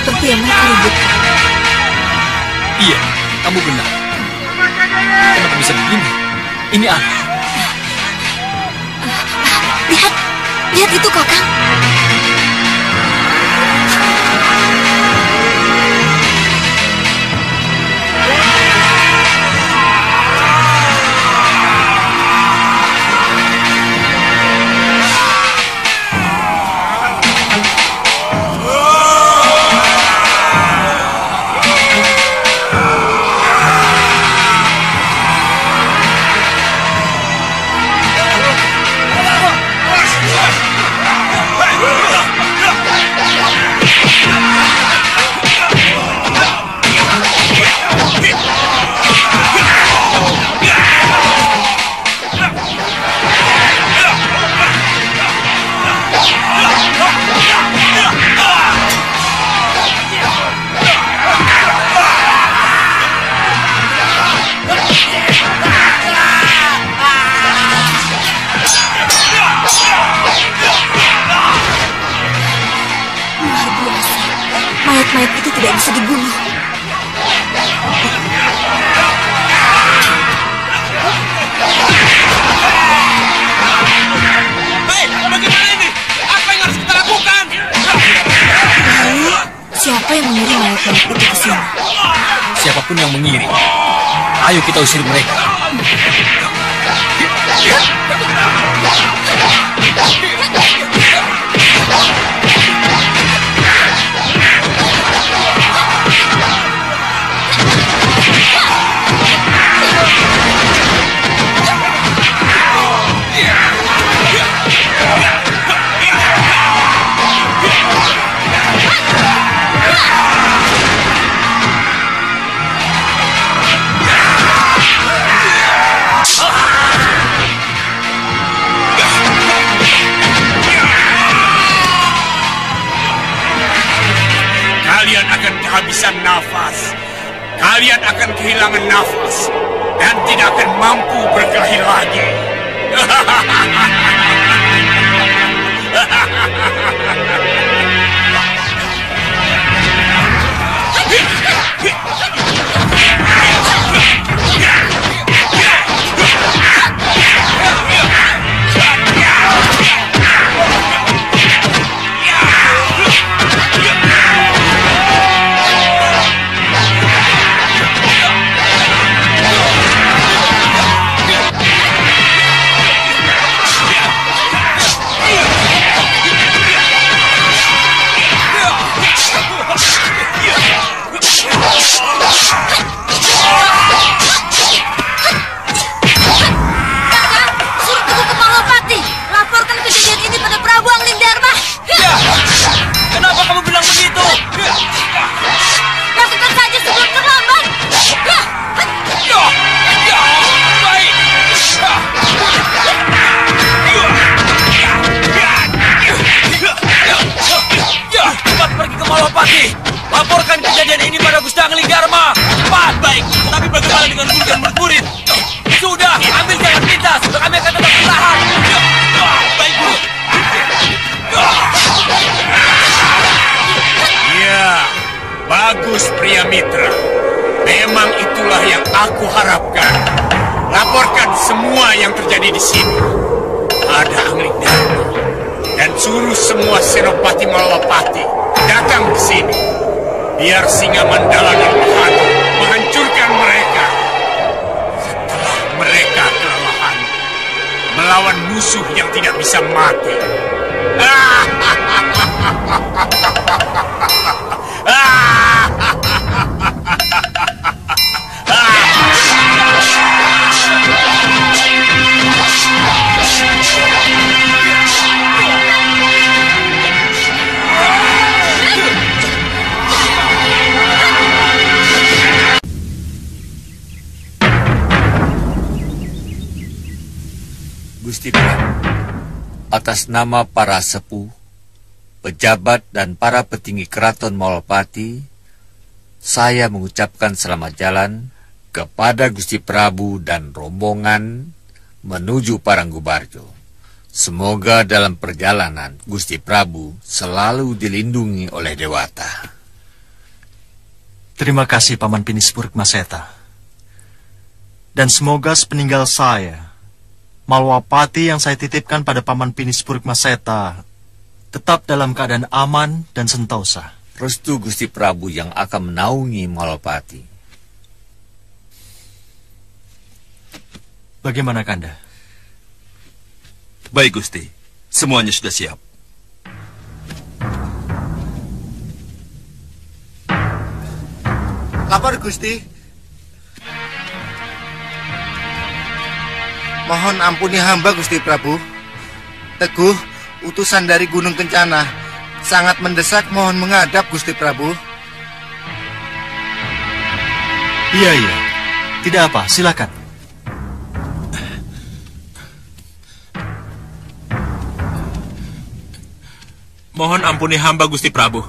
seperti yang mereka ributkan. Iya, kamu benar. Kenapa bisa begini? Ini aneh. Lihat itu, Kakang. Mayat-mayat itu tidak bisa dibunuh. Hei, bagaimana ini? Apa yang harus kita lakukan? Lalu, siapa yang mengirim mayat-mayat itu ke sini? Siapapun yang mengirim, ayo kita usir mereka. Kalian akan kehabisan nafas. Kalian akan kehilangan nafas dan tidak akan mampu berkelahi lagi. Laporkan kejadian ini pada Gusti Anglingdarma. Cepat. Baik, tapi bagaimana dengan guru dan murid? Sudah, ambil jalan pintas. Kami akan tetap bertahan. Baik, Guru. Ya, bagus pria mitra. Memang itulah yang aku harapkan. Laporkan semua yang terjadi di sini. Ada Anglingdarma. Dan suruh semua Senopati Malawapati datang ke sini. Biar Singa Mandala dan Bahadur menghancurkan mereka. Setelah mereka kelelahan melawan musuh yang tidak bisa mati. Gusti Prabu, atas nama para sepuh, pejabat dan para petinggi keraton Malawapati, saya mengucapkan selamat jalan kepada Gusti Prabu dan rombongan menuju Paranggubarjo. Semoga dalam perjalanan Gusti Prabu selalu dilindungi oleh Dewata. Terima kasih Paman Pinis Purikmaseta. Dan semoga sepeninggal saya, Malwapati yang saya titipkan pada Paman Pinis Purikmaseta tetap dalam keadaan aman dan sentosa. Restu Gusti Prabu yang akan menaungi Malwapati. Bagaimana Kanda? Baik Gusti, semuanya sudah siap. Lapor Gusti. Mohon ampuni hamba Gusti Prabu. Teguh, utusan dari Gunung Kencana sangat mendesak, mohon menghadap Gusti Prabu. Iya. Tidak apa, silakan. Mohon ampuni hamba Gusti Prabu.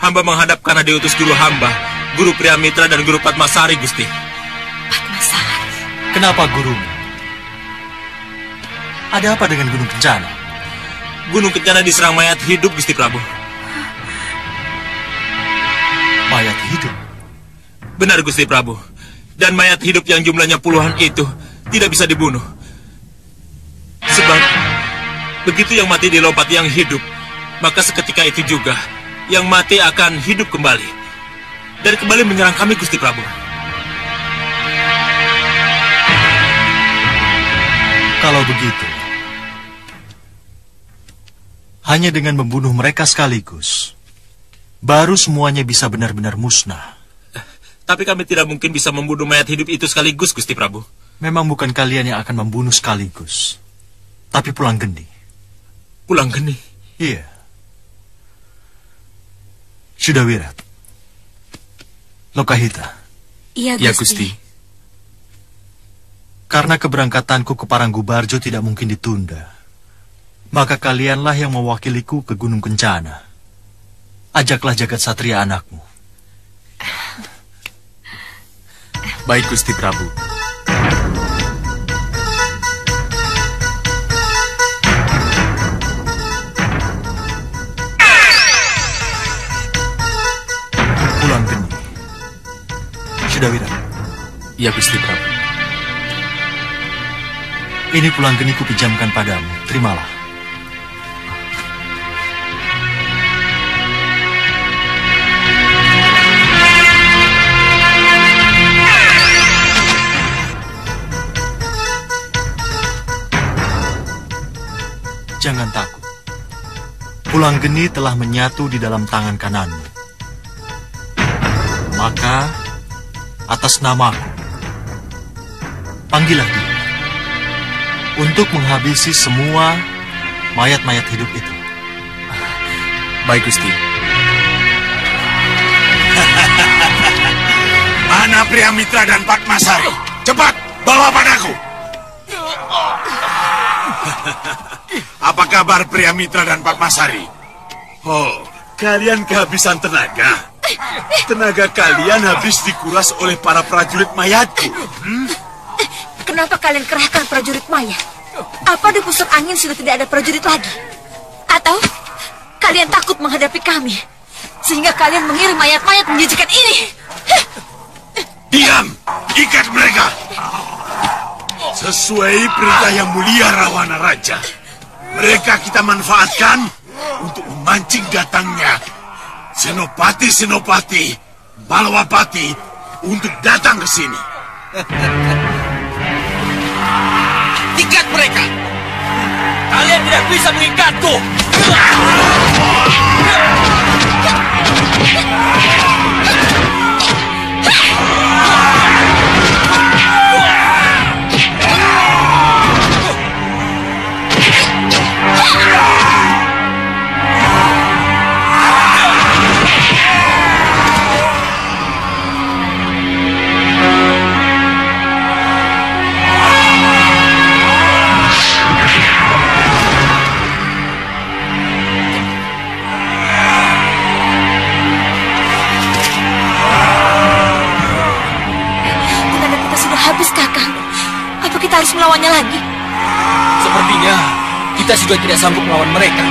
Hamba menghadap karena diutus guru hamba, Guru Priamitra dan Guru Padmasari, Gusti. Padmasari? Kenapa gurumu? Ada apa dengan Gunung Kencana? Gunung Kencana diserang mayat hidup, Gusti Prabu. Mayat hidup? Benar, Gusti Prabu. Dan mayat hidup yang jumlahnya puluhan itu tidak bisa dibunuh. Sebab begitu yang mati dilompat yang hidup, maka seketika itu juga yang mati akan hidup kembali dan kembali menyerang kami, Gusti Prabu. Kalau begitu, hanya dengan membunuh mereka sekaligus, baru semuanya bisa benar-benar musnah. Tapi kami tidak mungkin bisa membunuh mayat hidup itu sekaligus, Gusti Prabu. Memang bukan kalian yang akan membunuh sekaligus, tapi Pulang Geni. Pulang Geni? Iya. Sudawirat. Lokahita. Iya, Ya, Gusti. Karena keberangkatanku ke Paranggubarjo tidak mungkin ditunda, maka kalianlah yang mewakiliku ke Gunung Kencana. Ajaklah Jagat Satria anakmu. Baik, Gusti Prabu. Pulang Geni. Sudawirat. Ya, Gusti Prabu. Ini Pulang Geni kupinjamkan padamu. Terimalah. Jangan takut. Pulang Geni telah menyatu di dalam tangan kananmu. Maka, atas namaku, panggillah dia untuk menghabisi semua mayat-mayat hidup itu. Baik, Gusti. Mana Priamitra dan Padmasari? Cepat, bawa padaku. Apa kabar Priamitra dan Padmasari? Oh, kalian kehabisan tenaga. Tenaga kalian habis dikuras oleh para prajurit mayatku. Kenapa kalian kerahkan prajurit mayat? Apa di pusat angin sudah tidak ada prajurit lagi? Atau kalian takut menghadapi kami, sehingga kalian mengirim mayat-mayat menjijikan ini? Diam! Ikat mereka! Sesuai perintah yang mulia Rawana Raja, mereka kita manfaatkan untuk memancing datangnya Senopati-senopati Malwapati untuk datang ke sini. Ikat mereka! Kalian tidak bisa mengikatku! Harus melawannya lagi. Sepertinya kita sudah tidak sanggup melawan mereka.